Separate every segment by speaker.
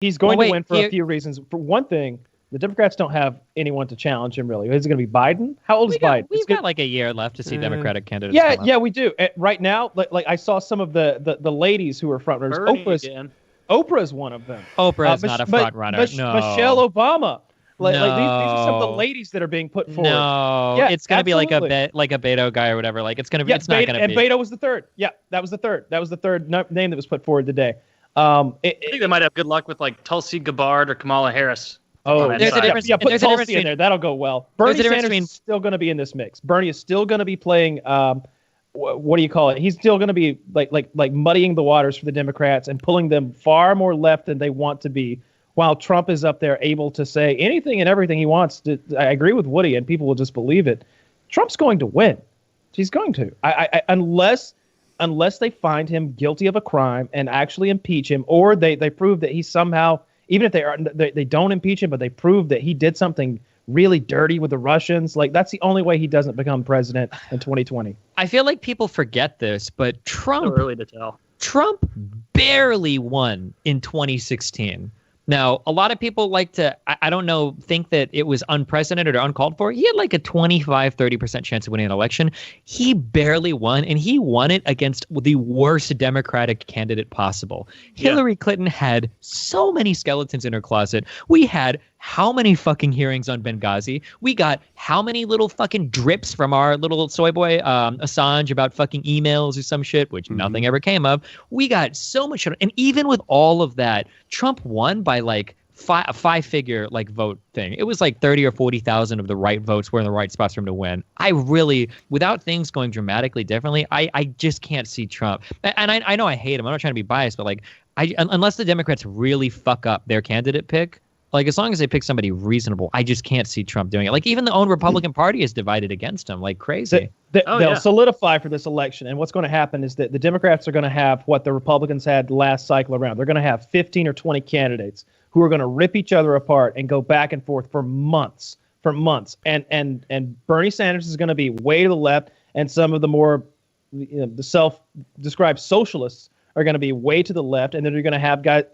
Speaker 1: He's going to win for a few reasons. For one thing, the Democrats don't have anyone to challenge him, really. Is it going to be Biden? How old is Biden?
Speaker 2: We've got like a year left to see Democratic candidates.
Speaker 1: Yeah, we do. Right now, like I saw some of the ladies who are frontrunners. Oprah's one of them.
Speaker 2: Oprah's not a front runner. No.
Speaker 1: Michelle Obama. Like these are some of the ladies that are being put forward.
Speaker 2: No, yeah, it's going to be like a Beto guy or whatever. Like it's going to be. It's not going to be.
Speaker 1: And Beto was the third. Yeah, that was the third. That was the third name that was put forward today.
Speaker 3: I think they might have good luck with like Tulsi Gabbard or Kamala Harris.
Speaker 1: Oh, there's a difference. Yeah, put Tulsi in there. That'll go well. Bernie Sanders is still going to be in this mix. Bernie is still going to be playing. What do you call it? He's still going to be like muddying the waters for the Democrats and pulling them far more left than they want to be. While Trump is up there able to say anything and everything he wants. I agree with Woody, and people will just believe it. Trump's going to win. He's going to. Unless they find him guilty of a crime and actually impeach him, or they prove that he somehow, even if they don't impeach him, but they prove that he did something really dirty with the Russians. Like that's the only way he doesn't become president in 2020. I
Speaker 2: feel like people forget this, but Trump.
Speaker 3: So early to tell.
Speaker 2: Trump barely won in 2016. Now, a lot of people like to, I don't know, think that it was unprecedented or uncalled for. He had like a 25-30% chance of winning an election. He barely won, and he won it against the worst Democratic candidate possible. Yeah. Hillary Clinton had so many skeletons in her closet. We had how many fucking hearings on Benghazi? We got how many little fucking drips from our little soy boy Assange about fucking emails or some shit, which nothing ever came of. We got so much shit. And even with all of that, Trump won by like a five-figure like vote thing. It was like 30 or 40,000 of the right votes were in the right spots for him to win. I really, without things going dramatically differently, I just can't see Trump. And I know I hate him. I'm not trying to be biased, but like unless the Democrats really fuck up their candidate pick, like, as long as they pick somebody reasonable, I just can't see Trump doing it. Like, even the own Republican Party is divided against him like crazy.
Speaker 1: They'll solidify for this election. And what's going to happen is that the Democrats are going to have what the Republicans had last cycle around. They're going to have 15 or 20 candidates who are going to rip each other apart and go back and forth for months. And Bernie Sanders is going to be way to the left. And some of the more the self-described socialists are going to be way to the left. And then you're going to have guys...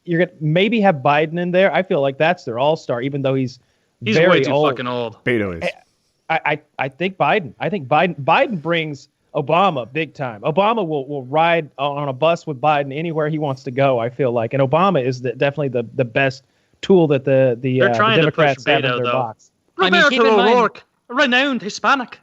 Speaker 1: You're gonna maybe have Biden in there. I feel like that's their all-star, even though he's very
Speaker 3: way too
Speaker 1: old.
Speaker 3: fucking old.
Speaker 4: Beto is.
Speaker 1: I think Biden. I think Biden brings Obama big time. Obama will ride on a bus with Biden anywhere he wants to go. I feel like, and Obama is definitely the best tool that the Democrats have in their box.
Speaker 2: I mean, keep in mind,
Speaker 3: a renowned Hispanic.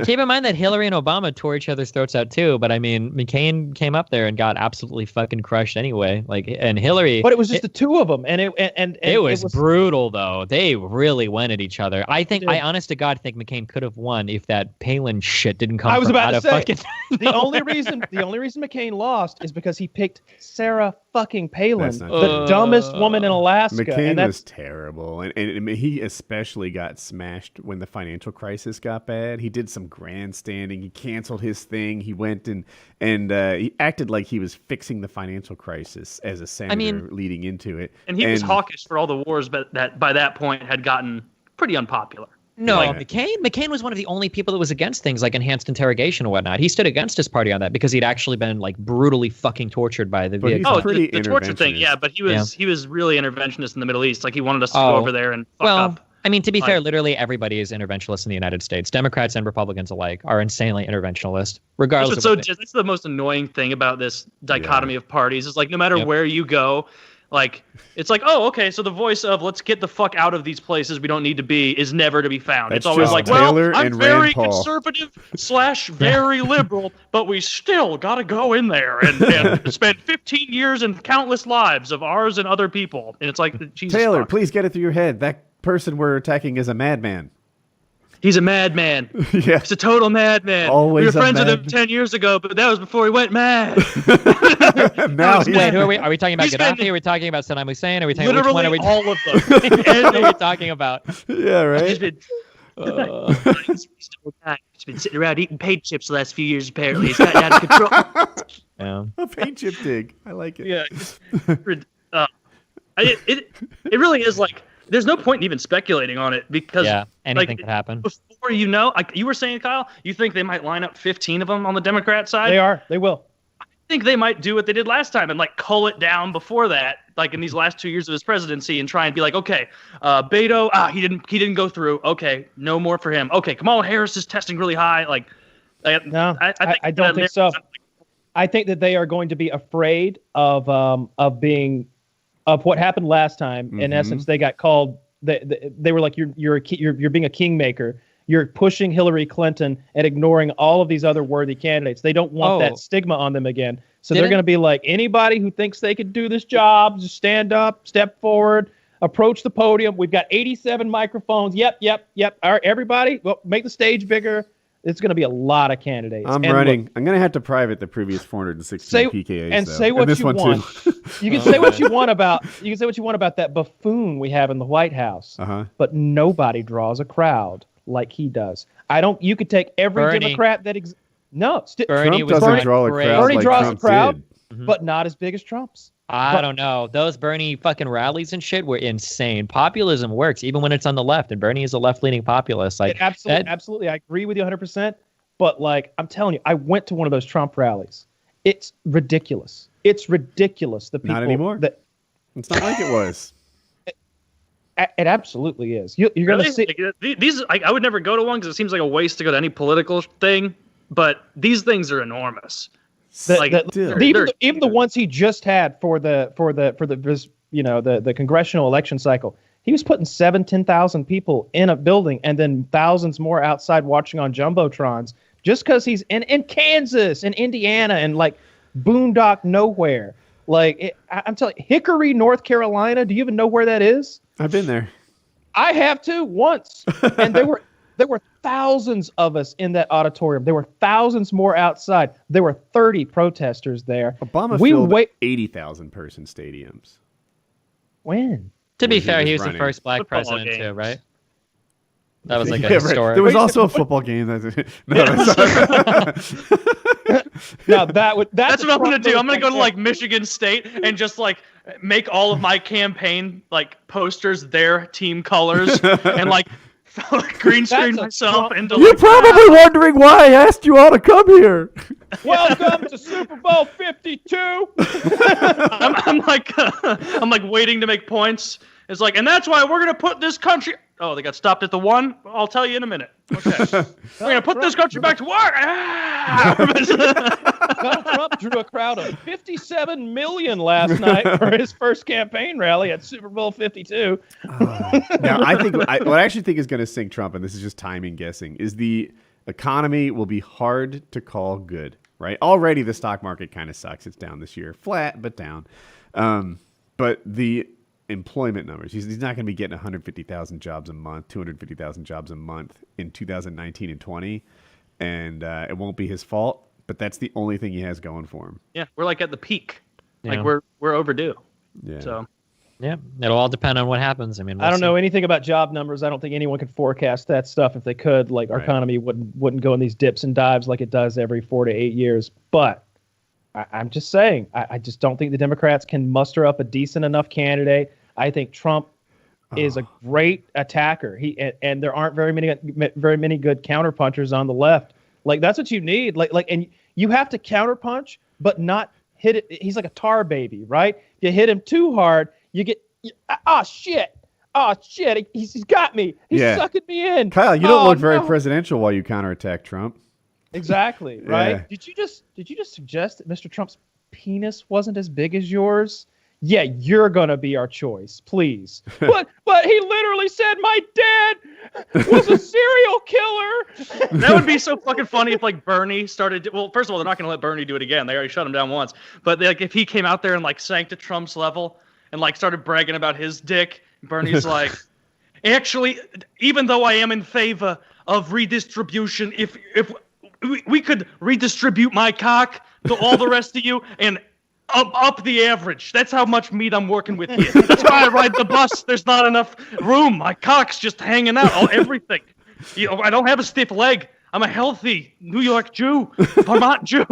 Speaker 2: Keep in mind that Hillary and Obama tore each other's throats out too, but I mean, McCain came up there and got absolutely fucking crushed anyway. Like, and Hillary,
Speaker 1: but it was just the two of them, and
Speaker 2: it was brutal though. They really went at each other. I think, I honest to God think McCain could have won if that Palin shit didn't come.
Speaker 1: I was about to say
Speaker 2: fucking
Speaker 1: the only reason McCain lost is because he picked Sarah fucking Palin, the dumbest woman in Alaska.
Speaker 4: McCain was terrible, and he especially got smashed when the financial crisis got bad. He did some grandstanding. He canceled his thing. He went and he acted like he was fixing the financial crisis as a senator leading into it.
Speaker 3: And he was hawkish for all the wars, but that by that point had gotten pretty unpopular.
Speaker 2: No, McCain was one of the only people that was against things like enhanced interrogation and whatnot. He stood against his party on that because he'd actually been like brutally fucking tortured by the Vietnam.
Speaker 3: The torture thing, yeah, but he was really interventionist in the Middle East. Like he wanted us to go over there and fuck up.
Speaker 2: I mean, to be fair, literally everybody is interventionist in the United States. Democrats and Republicans alike are insanely interventionist, regardless.
Speaker 3: That's the most annoying thing about this dichotomy of parties. Is like no matter where you go, like it's like, oh, okay, so the voice of let's get the fuck out of these places we don't need to be is never to be found.
Speaker 4: That's
Speaker 3: it's always like,
Speaker 4: Taylor
Speaker 3: well, I'm very conservative / very liberal, but we still got to go in there and spend 15 years and countless lives of ours and other people. And it's like, Jesus
Speaker 4: Taylor,
Speaker 3: fuck.
Speaker 4: Please get it through your head. That person we're attacking is a madman.
Speaker 3: He's a madman.
Speaker 4: Yeah.
Speaker 3: He's a total madman.
Speaker 4: Always
Speaker 3: we were friends with him 10 years ago, but that was before he went mad.
Speaker 2: Wait, who are we? Are we talking about Gaddafi? Are we talking about Saddam Hussein? Are we talking
Speaker 3: literally
Speaker 2: which one?
Speaker 3: All of them.
Speaker 2: What are we talking about?
Speaker 4: Yeah, right.
Speaker 3: He's been sitting around eating paint chips the last few years, apparently. He's gotten out of control.
Speaker 2: Yeah.
Speaker 4: A paint chip dig. I like it.
Speaker 3: Yeah. It really is like, there's no point in even speculating on it because
Speaker 2: anything could happen.
Speaker 3: Before you know, like you were saying, Kyle, you think they might line up 15 of them on the Democrat side?
Speaker 1: They will.
Speaker 3: I think they might do what they did last time and like cull it down before that like in these last 2 years of his presidency and try and be like, okay, Beto, he didn't go through. Okay, no more for him. Okay, Kamala Harris is testing really high. Like,
Speaker 1: no, I don't think so. I think that they are going to be afraid of what happened last time. Mm-hmm. In essence, they got called. They were like, you're being a kingmaker. You're pushing Hillary Clinton and ignoring all of these other worthy candidates. They don't want that stigma on them again. So they're going to be like, anybody who thinks they could do this job, just stand up, step forward, approach the podium. We've got 87 microphones. Yep. All right, everybody, well, make the stage bigger. It's going to be a lot of candidates.
Speaker 4: I'm running. I'm going to have to private the previous 416 PKAs.
Speaker 1: And say what you want. You can say what you want about. You can say what you want about that buffoon we have in the White House. But nobody draws a crowd like he does. You could take every Democrat that
Speaker 2: Bernie
Speaker 4: Trump doesn't draw a crowd.
Speaker 1: Bernie draws
Speaker 4: Trump
Speaker 1: a crowd,
Speaker 4: did.
Speaker 1: but not as big as Trump's.
Speaker 2: I don't know. Those Bernie fucking rallies and shit were insane. Populism works even when it's on the left, and Bernie is a left-leaning populist. Like
Speaker 1: absolutely, I agree with you 100%. But like I'm telling you, I went to one of those Trump rallies. It's ridiculous. It's ridiculous. The people
Speaker 4: not anymore. It's not like it was.
Speaker 1: It absolutely is. You're going to see
Speaker 3: these. I would never go to one because it seems like a waste to go to any political thing. But these things are enormous.
Speaker 1: Even the ones he just had for the congressional election cycle, he was putting 10,000 people in a building and then thousands more outside watching on jumbotrons just because he's in Kansas and Indiana and like boondock nowhere. Like I'm telling you, Hickory, North Carolina. Do you even know where that is?
Speaker 4: I've been there.
Speaker 1: I have too once, and there were thousands of us in that auditorium. There were thousands more outside. There were 30 protesters there.
Speaker 4: Obama filled 80,000 person stadiums.
Speaker 1: When?
Speaker 2: To be fair, he was the first black president too, right? That was like a historic.
Speaker 4: There was also a football game.
Speaker 1: Now that's
Speaker 3: what I'm gonna do. I'm gonna go to like Michigan State and just like make all of my campaign like posters their team colors and like green screen myself into.
Speaker 4: You're probably wondering why I asked you all to come here.
Speaker 1: Welcome to Super Bowl 52.
Speaker 3: I'm like waiting to make points. It's like, and that's why we're gonna put this country. Oh, they got stopped at the 1? I'll tell you in a minute. Okay. We're going to put this country back to work.
Speaker 1: Donald Trump drew a crowd of 57 million last night for his first campaign rally at Super Bowl 52.
Speaker 4: Now, what I actually think is going to sink Trump, and this is just timing guessing, is the economy will be hard to call good, right? Already the stock market kind of sucks. It's down this year. Flat, but down. But the employment numbers. He's not going to be getting 150,000 jobs a month, 250,000 jobs a month in 2019 and 20, and it won't be his fault. But that's the only thing he has going for him.
Speaker 3: Yeah, we're like at the peak. Yeah. Like we're overdue. Yeah. So.
Speaker 2: Yeah, it'll all depend on what happens. I mean,
Speaker 1: I don't know anything about job numbers. I don't think anyone could forecast that stuff. If they could, like our economy wouldn't go in these dips and dives like it does every 4 to 8 years. But I'm just saying, I just don't think the Democrats can muster up a decent enough candidate. I think Trump is a great attacker. And there aren't very many good counterpunchers on the left. Like that's what you need. And you have to counterpunch, but not hit it. He's like a tar baby, right? You hit him too hard, you get shit. He's got me. He's sucking me in.
Speaker 4: Kyle, you don't look very presidential while you counterattack Trump.
Speaker 1: Exactly, right? Yeah. Did you just suggest that Mr. Trump's penis wasn't as big as yours? Yeah, you're gonna be our choice, please. But he literally said my dad was a serial killer.
Speaker 3: That would be so fucking funny if like Bernie started. Well, first of all, they're not gonna let Bernie do it again. They already shut him down once. But like if he came out there and like sank to Trump's level and like started bragging about his dick, Bernie's like, actually, even though I am in favor of redistribution, if we could redistribute my cock to all the rest of you and up the average. That's how much meat I'm working with here. That's why I ride the bus. There's not enough room. My cock's just hanging out. Everything. I don't have a stiff leg. I'm a healthy New York Jew, Vermont Jew.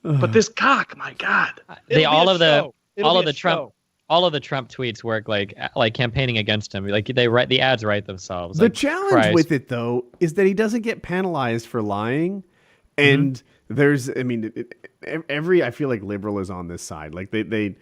Speaker 3: But this cock, my God.
Speaker 2: All of the Trump tweets work like campaigning against him. Like the ads write themselves.
Speaker 4: The challenge with it though is that he doesn't get penalized for lying, and I feel like liberal is on this side. Like they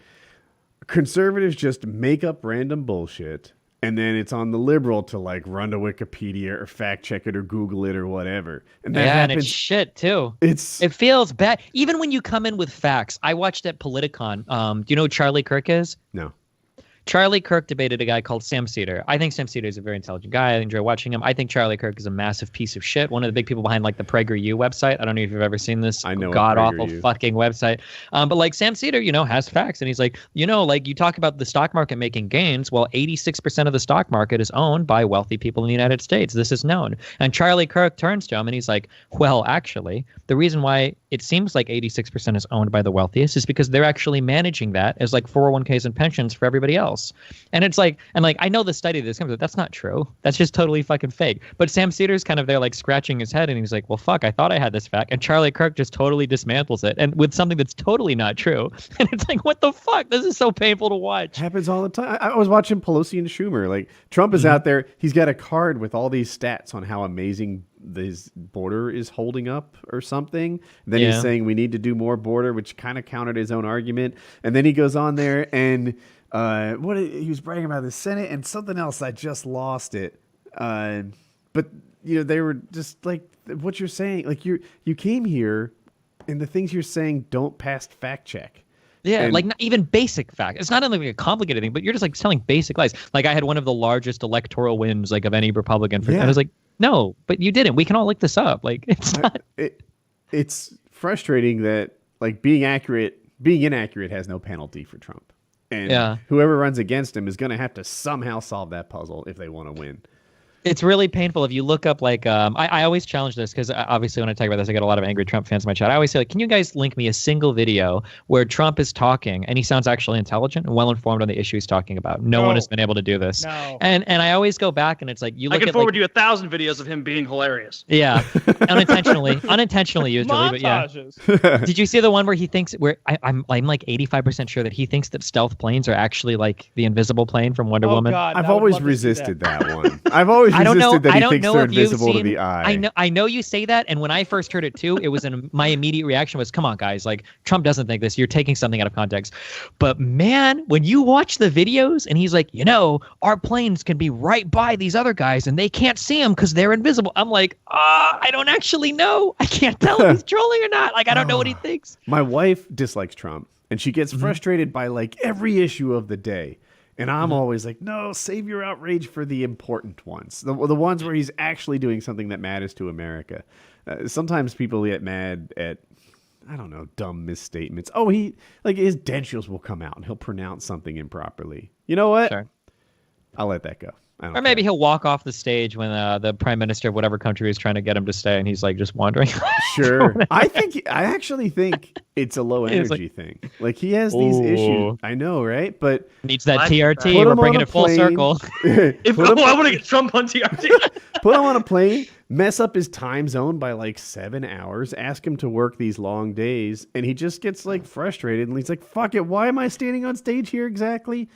Speaker 4: conservatives just make up random bullshit, and then it's on the liberal to like run to Wikipedia or fact check it or Google it or whatever. And that happens.
Speaker 2: And it's shit too. It feels bad. Even when you come in with facts. I watched at Politicon. Do you know who Charlie Kirk is?
Speaker 4: No.
Speaker 2: Charlie Kirk debated a guy called Sam Cedar. I think Sam Cedar is a very intelligent guy. I enjoy watching him. I think Charlie Kirk is a massive piece of shit. One of the big people behind like the PragerU website. I don't know if you've ever seen this god awful fucking website. But like Sam Cedar, has facts, and he's like, like you talk about the stock market making gains. Well, 86% of the stock market is owned by wealthy people in the United States. This is known. And Charlie Kirk turns to him and he's like, well, actually, the reason why it seems like 86% is owned by the wealthiest is because they're actually managing that as like 401ks and pensions for everybody else. And it's like, I know the study of this comes, but that's not true. That's just totally fucking fake. But Sam Cedar's kind of there like scratching his head and he's like, well, fuck, I thought I had this fact. And Charlie Kirk just totally dismantles it and with something that's totally not true. And it's like, what the fuck? This is so painful to watch.
Speaker 4: Happens all the time. I was watching Pelosi and Schumer. Like Trump is out there. He's got a card with all these stats on how amazing this border is holding up or something. Then he's saying we need to do more border, which kind of countered his own argument. And then he goes on there and he was bragging about the Senate and something else. I just lost it. But they were just like what you're saying. Like you came here, and the things you're saying don't pass fact check.
Speaker 2: Yeah, and, like not even basic fact. It's not like a complicated thing, but you're just like telling basic lies. Like I had one of the largest electoral wins like of any Republican. And I was like, no, but you didn't. We can all look this up. Like it's not.
Speaker 4: It's frustrating that like being inaccurate has no penalty for Trump. And whoever runs against him is going to have to somehow solve that puzzle if they want to win.
Speaker 2: It's really painful if you look up like I always challenge this because obviously when I talk about this I get a lot of angry Trump fans in my chat. I always say like, can you guys link me a single video where Trump is talking and he sounds actually intelligent and well informed on the issue he's talking about? No one has been able to do this.
Speaker 1: No.
Speaker 2: And I always go back and it's like you look
Speaker 3: I can
Speaker 2: at
Speaker 3: forward you 1,000 videos of him being hilarious.
Speaker 2: Yeah, unintentionally usually. But yeah. Did you see the one where he thinks I'm like 85% sure that he thinks that stealth planes are actually like the invisible plane from Wonder Woman?
Speaker 1: God,
Speaker 4: I've always resisted that one. I've always resisted that he thinks they're invisible to the eye.
Speaker 2: I know you say that, and when I first heard it too, it was my immediate reaction was, come on, guys, like Trump doesn't think this. You're taking something out of context. But man, when you watch the videos and he's like, our planes can be right by these other guys and they can't see them because they're invisible. I'm like, I don't actually know. I can't tell if he's trolling or not. Like, I don't know what he thinks.
Speaker 4: My wife dislikes Trump, and she gets frustrated by like every issue of the day. And I'm always like, no, save your outrage for the important ones. The ones where he's actually doing something that matters to America. Sometimes people get mad at, I don't know, dumb misstatements. Oh, his dentures will come out and he'll pronounce something improperly. You know what?
Speaker 2: Sure.
Speaker 4: I'll let that go.
Speaker 2: Or maybe he'll walk off the stage when the prime minister of whatever country is trying to get him to stay, and he's like just wandering.
Speaker 4: Sure, I actually think it's a low energy thing. Like he has these issues. I know, right? But
Speaker 2: needs that TRT. We're bringing it full circle.
Speaker 3: I want to get Trump on TRT.
Speaker 4: Put him on a plane, mess up his time zone by like 7 hours, ask him to work these long days, and he just gets like frustrated, and he's like, "Fuck it, why am I standing on stage here exactly?"